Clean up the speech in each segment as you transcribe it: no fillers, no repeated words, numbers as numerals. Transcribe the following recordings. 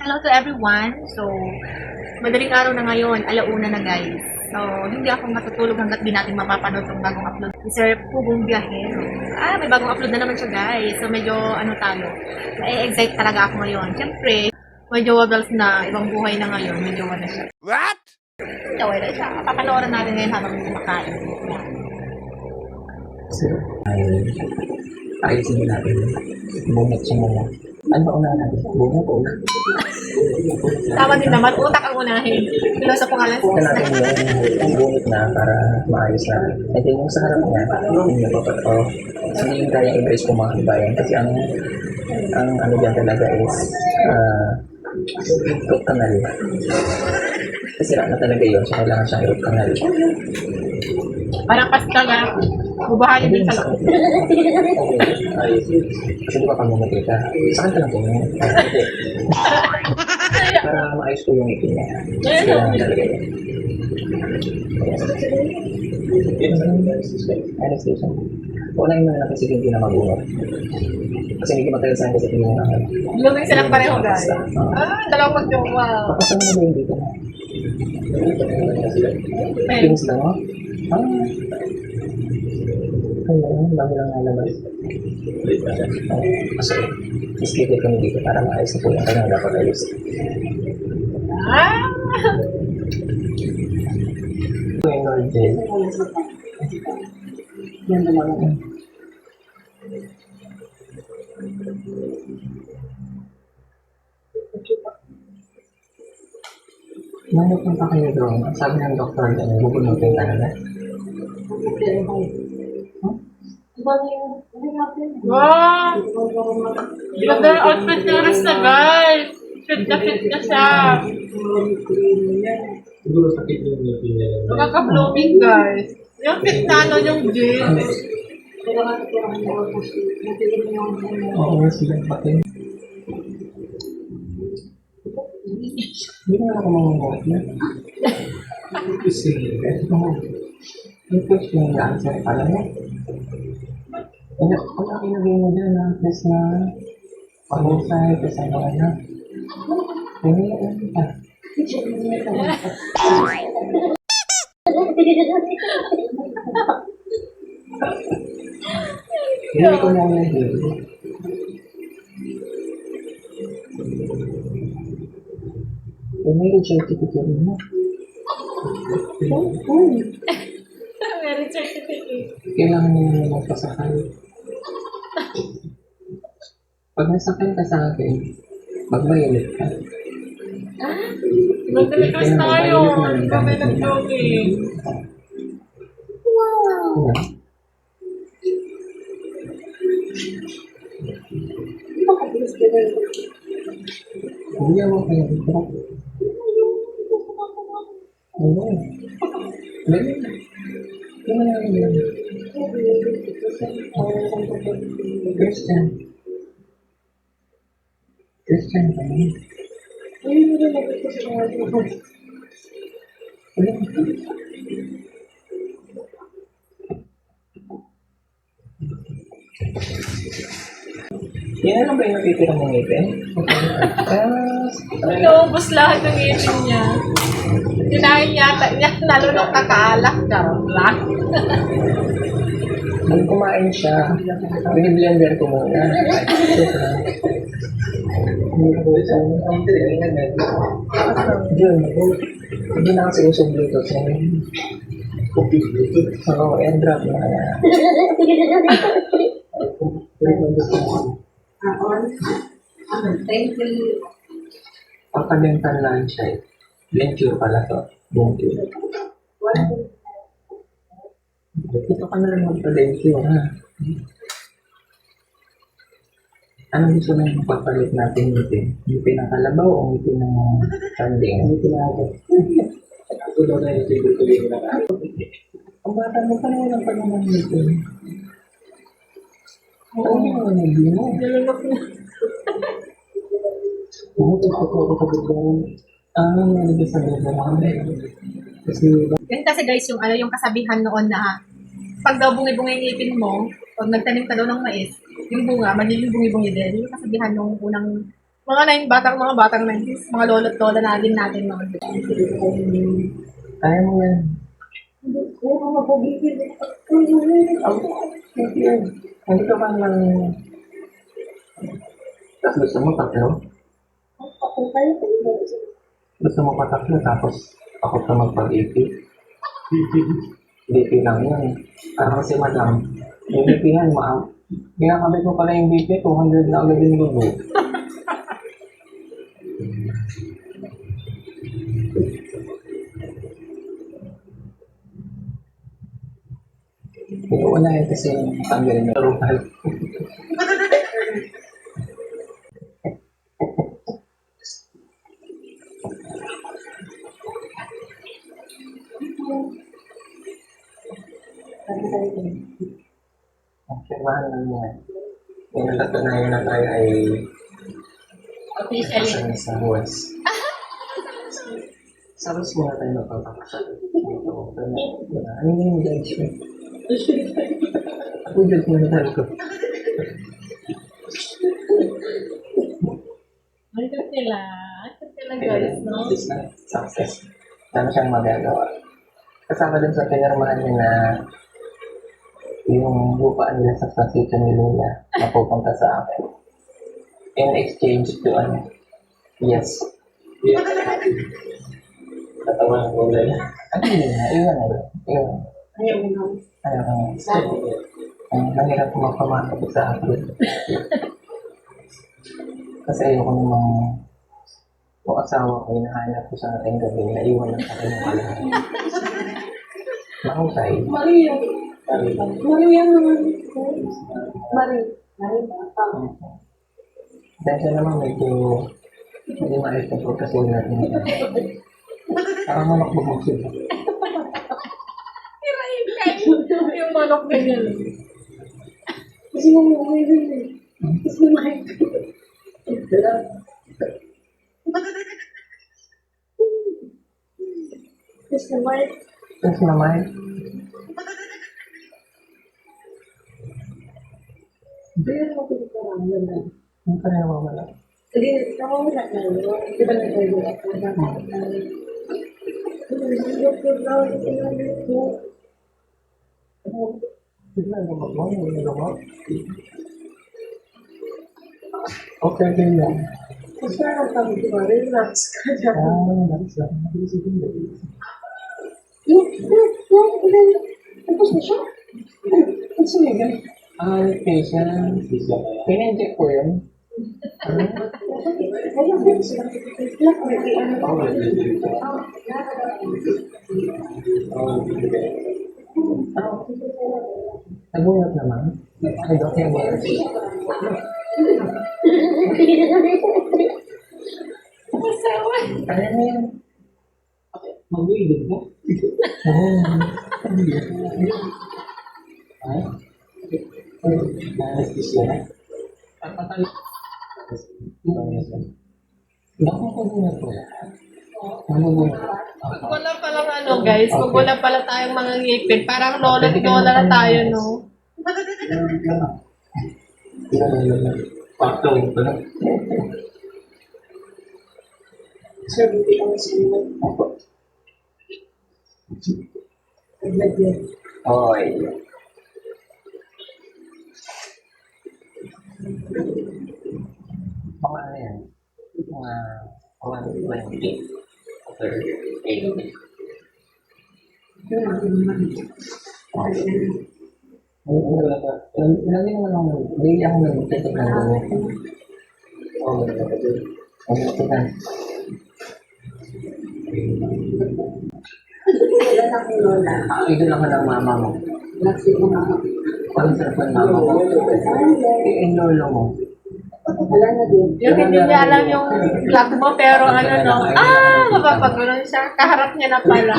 Hello to everyone. So, madaling araw na ngayon, alauna na guys. So, hindi ako matutulog hanggat di natin mapapanood itong bagong upload. Si Sir Pugong Biyahero. May bagong upload na naman siya guys. So, medyo tayo. Na-excite talaga ako ngayon. Siyempre, medyo wabals na ibang buhay na ngayon. Medyo wala siya. What? Wala siya. Papanoorin natin ngayon habang kumakain. So, ayusin natin. Bunot siya muna. Ano ba unahan natin? Bunot o unahan? Tama din naman. Utak ang unahin. Pero sa pangalan. Ito natin yung bunot na para maayos na. Ito yung sa harap niya. Yung napapato. Hindi yung kaya i-brace kung mga kabayan. Kasi ang ano dyan talaga is root canal. Kasi sira na talaga yun. So, kailangan siyang root canal. Parang pasta na. Bubahayan din sa loob. Kasi di ba pag mamatay ka, saan ka lang tumingin? Para maayos ko yung itin niya. Kailangan talaga yun. Anesthesia. Unahin mo na lang kasi hindi na mabunot. Kasi hindi matagal saan kasi tingin na. Blooming silang pareho guys. Dalawang magjowa. Papasan mo na yung dito na. Pins lang mo? Ayun, bago lang nalabas. Kasi, iskipin kami dito para maayos na po yung kanyang dapat ayos. Ito yung Lord Jay. Yan naman ako. Nanapunta kayo doon. Ang sabi ng doktor doon, bubunutin talaga. Wow! Ganda yung outfit ni Aris na guys! Fit na siya! Siguro sakit yung ngipin niya. Magkaka-blooming guys! Yung fit na yung jeans. Oo, sila pati. Hindi na ako mamamot na. Kasi, yung question na answer pala mo. Wala kinagay mo dyan na plus na pag-usay, plus ang mga na. Hindi na lang ka. Hindi ko na lang dito. May certificate mo. Meron certificate. Kailangan mo naman magpasakay. Pag nasakay ka sa akin, magbayalit ka. Mag-request tayo. Kami nag-blooming. Wow! Hindi ako kayo dito. Ayun. Dali. Hindi mo namin lang. Christian. Christian ka niya. Yan lang ba yung natitira mong ngipin? Naubos lahat ng ngipin niya. Kinain yata niya, lalo nung kakaalak daw. Nung kumain siya, biniblender ko muna. Diyan, hindi na kasi usong Bluetooth na yun. Oo, airdrop na kaya. Pagka-dental lang siya eh. Denture pala to. Denture. Ito ka na rin magpa-denture ha. Anong gusto na yung papalit natin ngipin? Ngipin ng kalabaw o ngipin ng tanding? Ngipin natin. Ako daw na yung tuloy na ka. Ang bata mo pa naman pa naman ngipin. Oo, hindi mo. Nalunok na. Nalagay sa baba namin. Yan kasi guys, yung kasabihan noon na pag daw bungi-bungi yung ngipin mo, pag nagtanim ka daw ng mais, yung bunga, magiging bungi-bungi din. Yung kasabihan nung Mga batang 90s, mga lolo't lola natin mga Kaya mo yan. Hindi ka ba lang... Tapos gusto mo tatlo? Gusto mo pa tatlo tapos ako pa magpag-EP? BP lang yan. Parang si madam, yung BP yan, ginakabit mo pala yung BP, 200 na agad yung lubo. Ito na yun kasi tanggalin na rupal. Ang firmahan lang yan. Yung natatunayan na tayo ay officially. sa West. Sa West muna tayo magpapakasal. Ano yung judgment? Ako judgment na ko. Ang sila. Ang sila guys, no? Success. Sana siyang magagawa. Kasama din sa pinirmahan niya na yung lupa nila sa Sasito ni Luna na pupunta sa akin. In exchange to ano? Yes. Katawa ng kulay. Ano yun na? Iwan na yun. Iwan. Ayaw ko nga. Mahirap magpamahal sa akin. Kasi ayoko namang kung asawa ko, hinahanap ko sa ating gabi, naiwan lang sa akin ng kalahan. Mahusay. Maria naman. Maria. Dahil siya naman medyo hindi maayos na pagkasulat natin. Parang manok bumagsid. Yung manok ganyan. Kasi mamamay rin eh. Kasi mamamay. Kasi mamamay. Tapos mamay, Hindi na ako pinagkaraan yun na. hindi ka na nawawala. Sige, nakawala na yun. Di ba nag-order ako? Bigla lumag mo, hindi lumag. Okay, din yan. Kasi parang kami, di ba? Relax ka dyan. Nice lang. Mabilis din. Tapos na siya. Ano siya yun? Patient. Pina-inject ko yun. Kaya din sila. Lang, may ano. Nagulat naman. Ay, Dok, nagulat. Kaya na yan. Mag-uilid mo? Oo. Ay? Anesthesia na? Papatal. Baka ko muna po. Magugulat. Wala palang ano guys, kung wala pala tayong mga ngipin, parang lolo't lola na tayo, no? Pakto ito na. Sir, hindi ako sinunod. Oy. Mga ano yan? Mga 120 or 80. Lagi naman ako, hindi ako nag-check ng gamit. Oo, tingnan. Wala na akong lola. Ito lang ka ng mama mo. Lagi ko na ako. Parang sarap ng mama mo. Yung lolo mo. Wala na din. Yung hindi niya alam yung vlog mo, pero ano no, mapapagulong siya, kaharap niya na pala.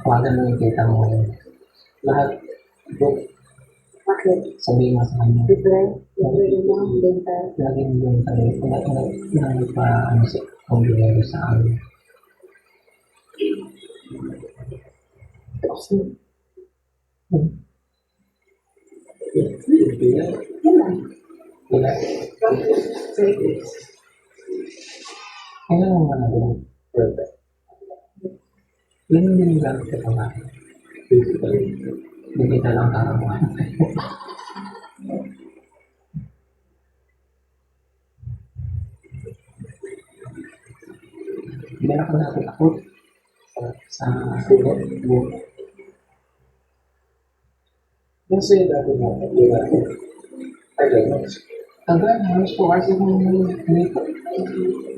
Tawagan mo yung tita mo. Lahat. Bakit? Sabihin mo sa kanya. Libre? Libre yung mga dental. Lagi mo yung tayo. Nagpa ano sa kumbinero sa amin. Yan lang. Wala. Kailan mo na din? Perfect. Yan yung ginagamit ka pa ba? Physically. Hindi ka lang karamuhan. Hindi na ako natatakot sa sulit. Yung sa'yo dati mo, di ba? Tagal, halos 4 hours yung nito.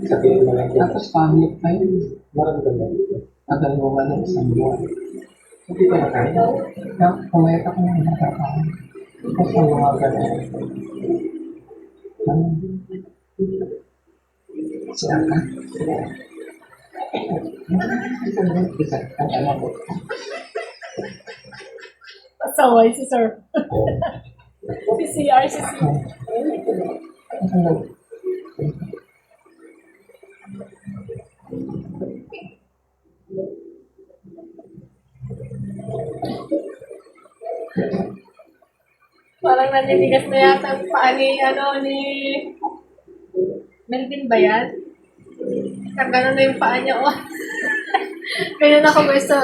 Sabihin mo lang. Tapos pamit pa yun. Maramdaman dito. Tagal mo man yung isang buwan. Hindi ko na kaya. Pumayat ako ng nakakaon. Tapos ang mga ganun. Siya ka? Isa. Ang alam ko. Pasaway si sir. Si CR, si CR. Parang naninigas na yata ang paa ni Melvin ba yan? Kagano na yung paa niya, oh. Ganyan ako gusto,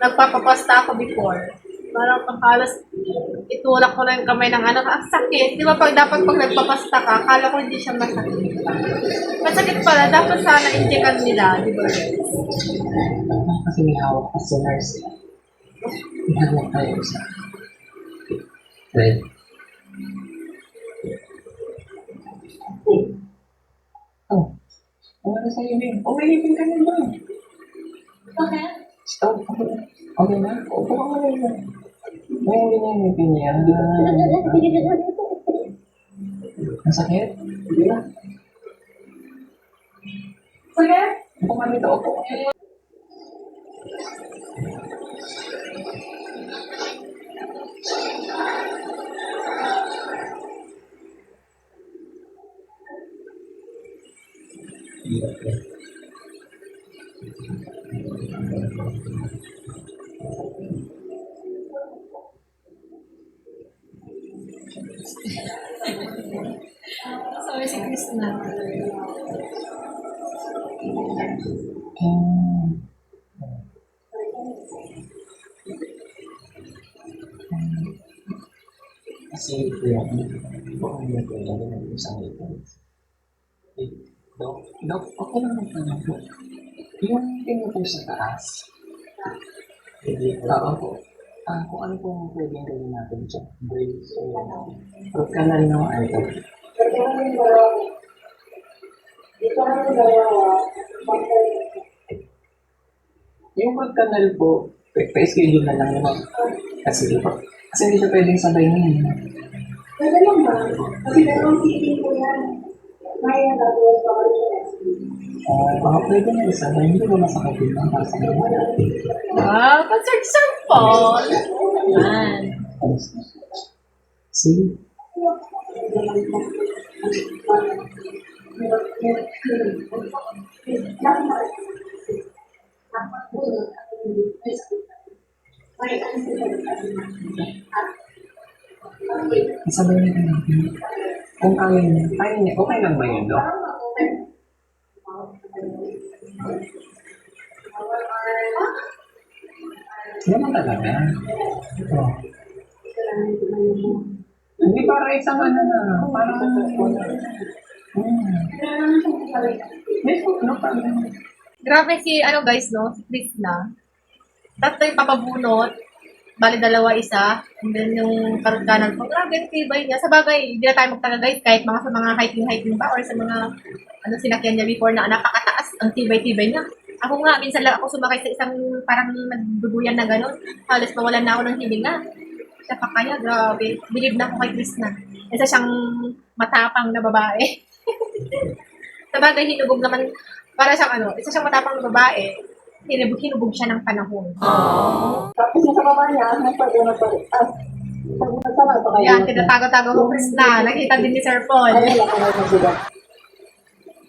nagpapapasta ako before. Parang pangkalas, itulak ko na yung kamay ng anak. Ang sakit. Di ba dapat pag nagpapasta ka, akala ko hindi siya masakit. Masakit pala, dapat sana injekan nila, di ba? Kasi may hawak ka sa nurse. May hawak tayo sa... Right. Oh. Ano sa'yo, babe? Umilipin ka na ba? Okay. Stop. Okay na? Upo ka mo na. May hindi na yung pinya. Ang sakit? Hindi na. Sige. Upo ka dito. Upo ka. Sorry si Krishna. Kasi yung baka mo ko lang ng isang ito. Dok, okay lang ang tanong ko. Yung tingin po sa taas. Oo. Kung ano pong pwedeng gawin natin dyan. Brace o root canal ng ito. Yung root canal po, pa-schedule na lang naman. Kasi hindi siya pwedeng sabay niya. Pwede lang ba? Kasi dalawang feeling ko yan. Maya gagawin pa ako sa Baka pwede na isa, hindi ko masakit din ang para sa mga. Wow, concert po. Yan. See? Isabay na natin. Kung kaya niya, okay lang ba yun, Dok? Naman talaga. Oh. Hindi para isang ano na, parang Yes, no problem. Grabe si, guys, no? Si Krishna. Tatlo yung papabunot. Bali, dalawa, isa. And then yung karugkanan ko. Grabe, yung tibay niya. Sa bagay, hindi na tayo magtaga, guys. Kahit sa mga hiking ba or sa mga sinakyan niya before na napakataas. Ang tibay-tibay niya. Ako nga, minsan lang ako sumakay sa isang parang nagduduyan na gano'n. Halos mawalan na ako ng hininga. Siya pa kaya, grabe. Believe na ako kay Krishna. Isa siyang matapang na babae. Sa bagay, hinubog naman, para siyang isa siyang matapang na babae. Hinubog siya ng panahon. Tapos yung sa baba niya, nagpag-unod pa rin. Nagsamay pa kayo. Yan, tinatago-tago ko Krishna. Nakita din ni Sir Paul. Ano lang ako nagsigat?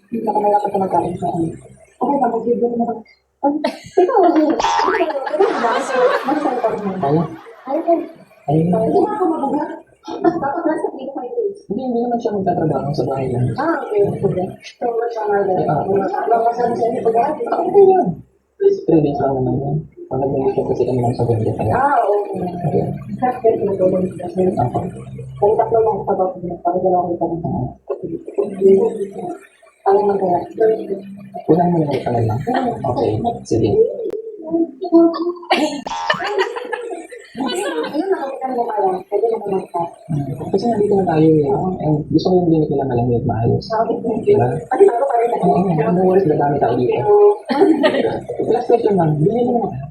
Hindi ako nalakot na magkain sa ano. Okay, mag-video na ako. Ikaw, masaya ka rin. Kaya? Ayun. Ayun. Hindi na ako mabuhat. Dapat nasa 5 days. Hindi naman siya magtatrabaho sa bahay lang. Okay. So, what's ang order? Ah. Mga kasama sa inyo pag-aaral? Okay yan. 3 days lang naman yan. Pag nag-mission kasi kami lang sa ganda kaya. Okay. Okay. Kasi tulong kasi. Ako. Kung tatlo lang pa daw, parang gano'n ko pa rin. Parang magkaya. Kunan mo na yung pangal lang. Okay. Sige. Ayun, nakakita mo kaya. Pwede na naman ka. Kasi nandito na tayo eh. And gusto ko yung clinic nila malamig at maayos. Diba? Pati ako pa rin. Oo, no worries, dadami tayo dito. Last question lang, bilhin mo na.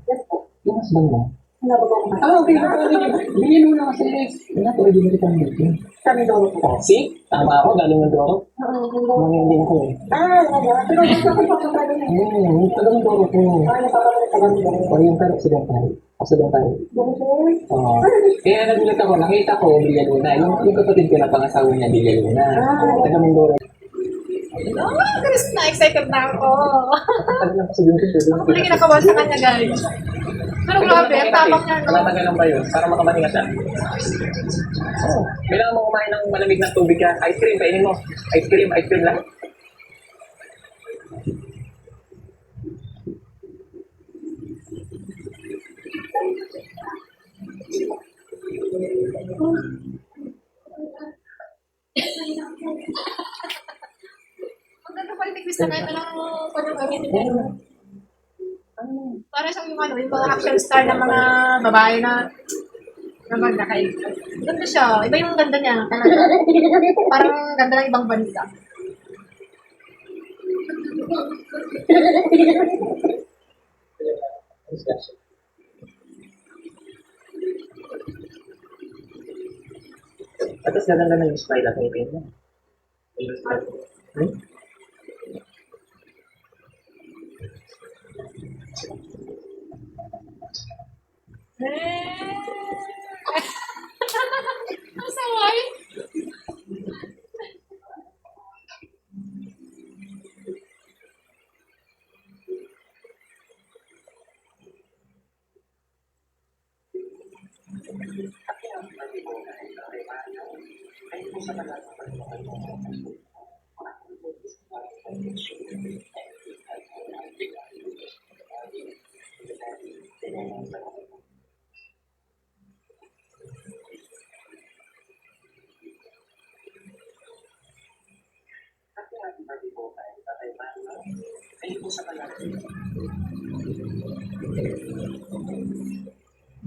Yung husband mo. Okay. Bilhin mo na kasi not already na kita dito. Sabi daw ko. Oh, see? Tama ako, galing ng Doro. Mga hindi ako eh. Pero gusto ko pa pa rin. Tagal ng Doro ko. Ano pa ka tagal mo? O yung pero accidental. Accidental. Oo. Kaya nagulat ako, nakita ko, Villa Luna. Yung kapatid ko na pangasawa niya, Villa Luna. Tagal ng Doro. Oh, Chris, na-excited na ako. Tagal lang kasi yung Ako pala kinakabahan sa kanya, guys. Pero grabe, ang tapang niya, no? Tumatagal lang ba yun? Para makabahinga siya. Oo. Kailangan mo kumain ng malamig na tubig ka. Ice cream, kainin mo. Ice cream lang. Ang ganda pala ni Chris na kahit anong kanyang gamitin niya, no? Para siyang yung ano, yung mga action star ng mga babae na naman nakain. Ganda siya. Iba yung ganda niya. Talaga. Parang ganda ng ibang bansa. At tapos gaganda na yung smile at ngipin mo. Hmm? Ang saway.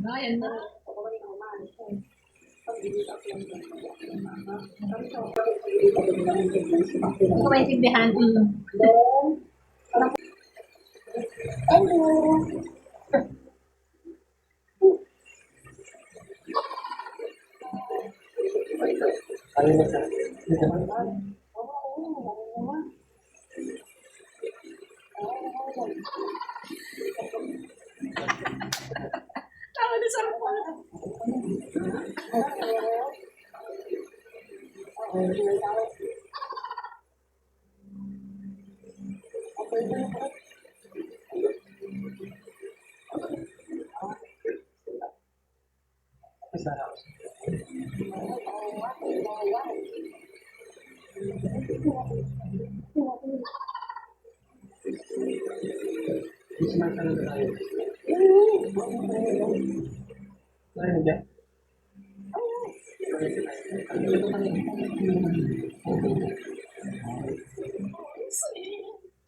Ayan na. Hindi ko maintindihan. Ano na sa... Tawa na sa ako. Isa na ako. Mas matanong na tayo. Ano dyan?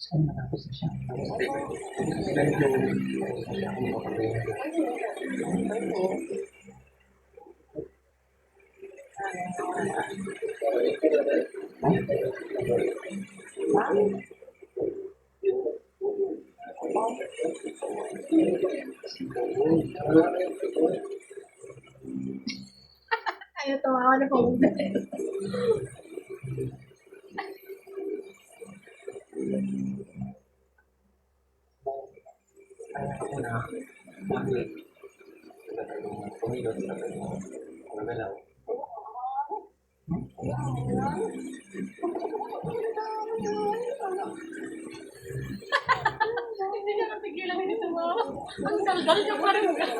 Saan matapos na siya? Ayaw tumawa na po. Kaya ako na mag-wait. Pumilot sa magalaw. Hindi ka natigil. Sige lang ito mo. Ang daldal niya parang. Ang daldal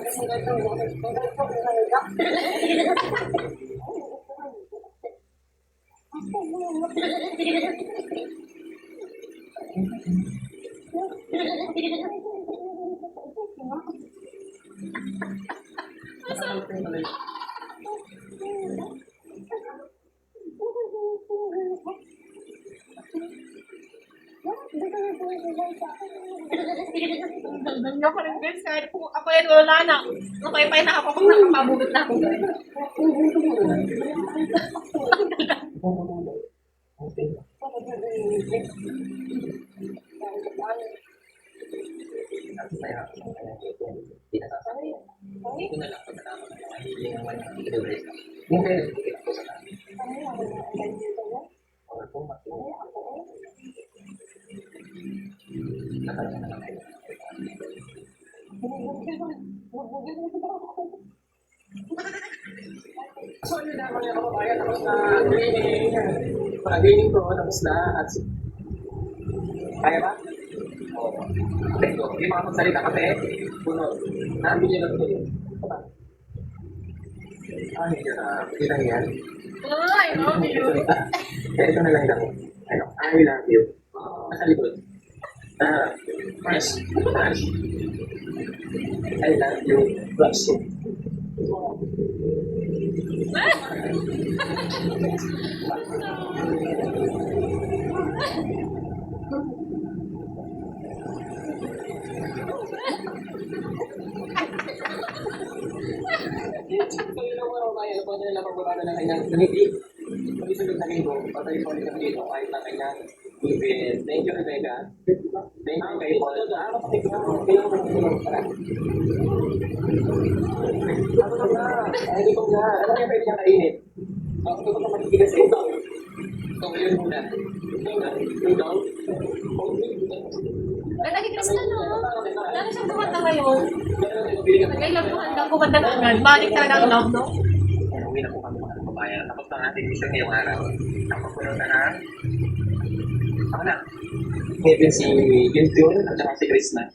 niya parang guys. Kahit kung ako yan wala na. Okay pa na ako kung nakapabulot na ako guys. So, yun na mga kababayan, tapos na cleaning. Pag-cleaning ko, tapos na. At kaya ba? Okay, so, hindi makapagsalita kasi. Puno. Nandun yun lang ito. Hindi na yan. I love you. Ito na lang lang. Ano, I love you. Nasa likod. Fresh. I love you. Fresh. Pwede nila pagbabata ng kanyang ngiti. Pag-isunod na linggo, patay po ulit ang dito kahit na kanyang ngipin. Thank you, Rebecca. Thank you, kayo po. Kapatid ko. Kailangan ko ng tara. Ako na. Hindi ko na. Ano kaya pwede niyang kainit? Ako ito na magkikigas ito. So, yun muna. Ito. Ay, nakikita na no? Dami siyang kumanta ngayon. Nag-love ko hanggang kumanta na agad. Balik talaga ang love, no? Uwi na po kami mga kababayan. Tapos na natin mission ngayong araw. Napapunod na na. Ako na. Maybe si Yuntyun at saka si Krishna.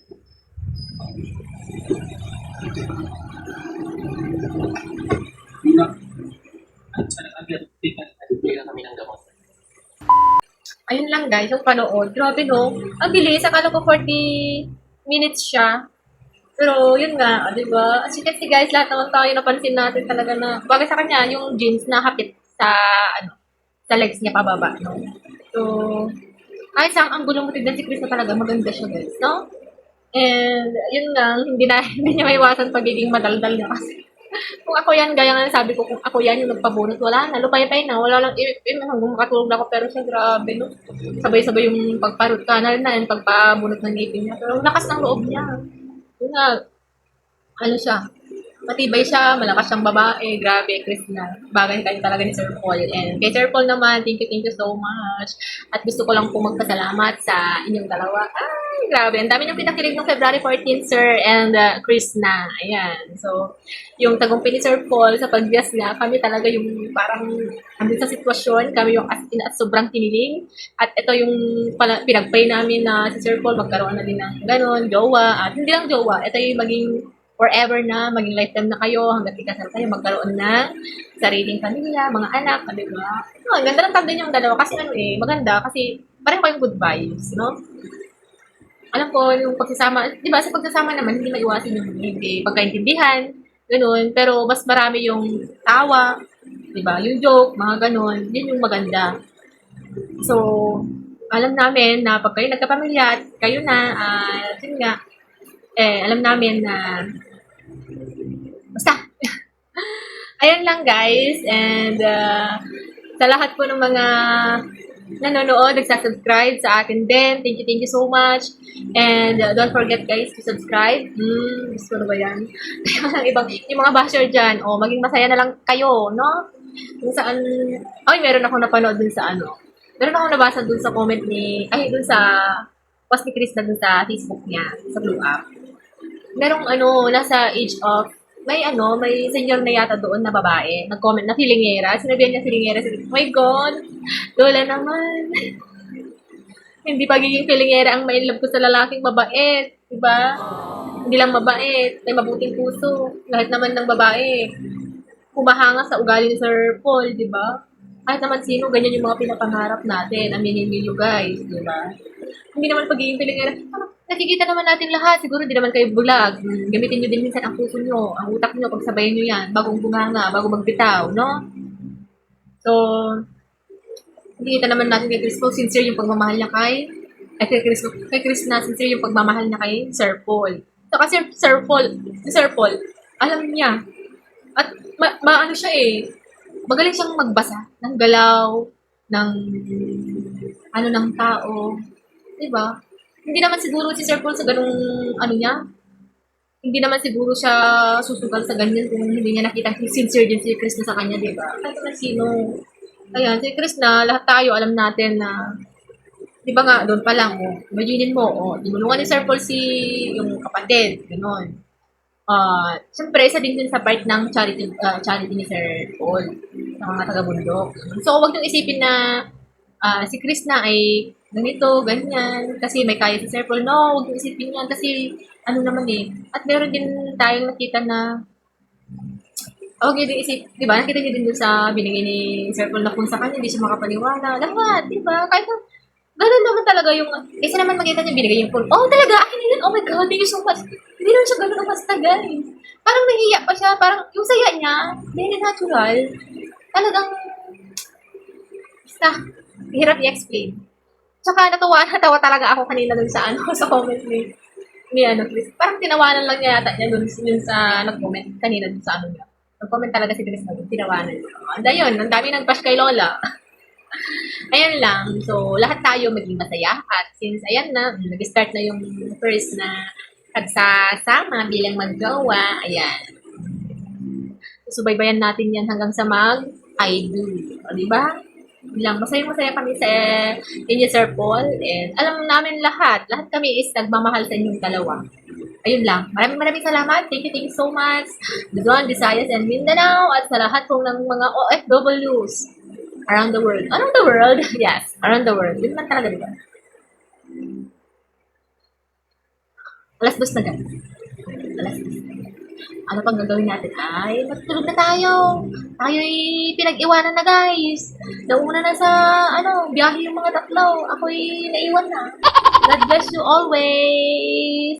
Bigyan na kami ng gamot. Ayun lang guys, yung panood. Grabe no? Ang bilis. Akala ko 40 minutes siya. Pero yun nga, di ba? As you can see guys, lahat naman tayo napansin natin talaga na bagay sa kanya yung jeans na hapit sa sa legs niya pababa, no? So, ay ang gulo mo tignan si Chris na talaga maganda siya guys, no? And yun nga, hindi niya maiwasan pagiging madaldal niya kasi kung ako yan, gaya nga sabi ko, kung ako yan yung nagpabunot, wala na, lupay-pay na, wala lang, hanggang makatulog na ako, pero siya, grabe, no? Sabay-sabay yung pagparot kanal na, yung pagpabunot ng ngipin niya, pero lakas ng loob niya. Yun nga, ano siya, matibay siya, malakas siyang babae, grabe, Krishna. Bagay tayo talaga ni Sir Paul. And kay Sir Paul naman, thank you so much. At gusto ko lang po magpasalamat sa inyong dalawa. Ay, grabe, ang dami niyong pinakilig ng February 14, Sir, and Krishna. Ayan, so, yung tagumpay ni Sir Paul sa pagbias niya, kami talaga yung parang andun sa sitwasyon, kami yung as in at sobrang kinilig. At ito yung pinagpay namin na si Sir Paul magkaroon na din ng ganon, jowa. At hindi lang jowa, ito yung maging forever na, maging lifetime na kayo, hanggang ikasal kayo, magkaroon ng sariling pamilya, mga anak, di ba? No, ganda ng tagdan yung dalawa kasi maganda kasi parang kayong good vibes, no? Alam ko, yung pagsasama, di ba, sa pagsasama naman, hindi maiwasan yung hindi pagkaintindihan, ganun, pero mas marami yung tawa, di ba, yung joke, mga ganun, yun yung maganda. So, alam namin na pag kayo nagkapamilya at kayo na, yun nga, alam namin na basta. Ayan lang guys. And sa lahat po ng mga nanonood, nagsasubscribe sa atin din. Thank you so much. And don't forget guys to subscribe. Gusto na ba yan? Yung mga basher dyan, maging masaya na lang kayo, no? Kung saan, meron ako napanood dun sa meron ako nabasa dun sa comment dun sa post ni Chris na dun sa Facebook niya, sa Blue App. Merong nasa age of, may senior na yata doon na babae, nag-comment na filingera. Sinabihan niya filingera, oh my God, Lola naman. Hindi pagiging filingera ang mailab ko sa lalaking babae. Diba? Hindi lang mabait, may mabuting puso. Lahat naman ng babae, humahanga sa ugali ni Sir Paul, di ba? Kahit naman sino, ganyan yung mga pinapangarap natin. Aminin niyo guys, di ba? Hindi naman pagiging pilingan, nakikita naman natin lahat. Siguro di naman kayo bulag. Gamitin nyo din minsan ang puso nyo, ang utak nyo, pagsabayan nyo yan, bagong bunganga, bago magbitaw, no? So, nakikita naman natin kay Chris Paul, sincere yung pagmamahal niya kay Chris na sincere yung pagmamahal niya kay Sir Paul. So, kasi si Sir Paul, alam niya, at maano siya eh, magaling siyang magbasa ng galaw, ng ano ng tao. Diba? Hindi naman siguro si Sir Paul sa ganung ano niya, hindi naman siguro siya susugal sa ganyan kung hindi niya nakita sincere din si Chris na sa kanya, diba? Kahit naman sino. Ayan, si Chris na, lahat tayo alam natin na, di ba nga, doon pa lang, oh, imaginin mo, oh, tinulungan ni Sir Paul si yung kapatid, gano'n. Siyempre, isa din sa part ng charity ni Sir Paul sa mga taga-bundok. So, huwag niyong isipin na si Chris na ay ganito, ganyan, kasi may kaya si Sir Paul. No, huwag niyong isipin yan kasi ano naman eh. At meron din tayong nakita na huwag niyo din isip, di ba? Nakita niyo din dun sa binigay ni Sir Paul na kung sa kanya, hindi siya makapaniwala. Lahat, di ba? Kahit na, ganun naman talaga yung, kasi naman makita niya binigay yung Paul. Oh, talaga, akin na yun. Oh my God, thank you so much. Hindi naman siya ganun mas tagal. Parang nahiya pa siya. Parang yung saya niya, very natural. Talagang, basta, hirap i-explain. Tsaka natawa talaga ako kanina dun sa sa comment ni Chris. Parang tinawanan lang niya yata niya dun sa nag-comment kanina dun sa niya. Nag-comment talaga si Chris na dun, tinawanan niya. And ayun, ang dami nag-bash kay Lola. Ayun lang. So, lahat tayo maging masaya. At since, ayan na, nag-start na yung first na pagsasama bilang magjowa. Ayan. Subaybayan natin yan hanggang sa mag-I do. O, diba? Bilang masaya-masaya kami sa inyo, Sir Paul. And alam namin lahat kami is nagmamahal sa inyong dalawa. Ayun lang. Maraming salamat. Thank you so much. Luzon, Visayas, and Mindanao. At sa lahat po ng mga OFWs around the world. Around the world? Yes, around the world. Yun man talaga, diba? Alas 2 na guys. Alas 2. Ano pang gagawin natin? Ay, matutulog na tayo. Tayo'y pinag-iwanan na guys. Nauna na sa, biyahe yung mga tatlo. Ako'y naiwan na. God bless you always.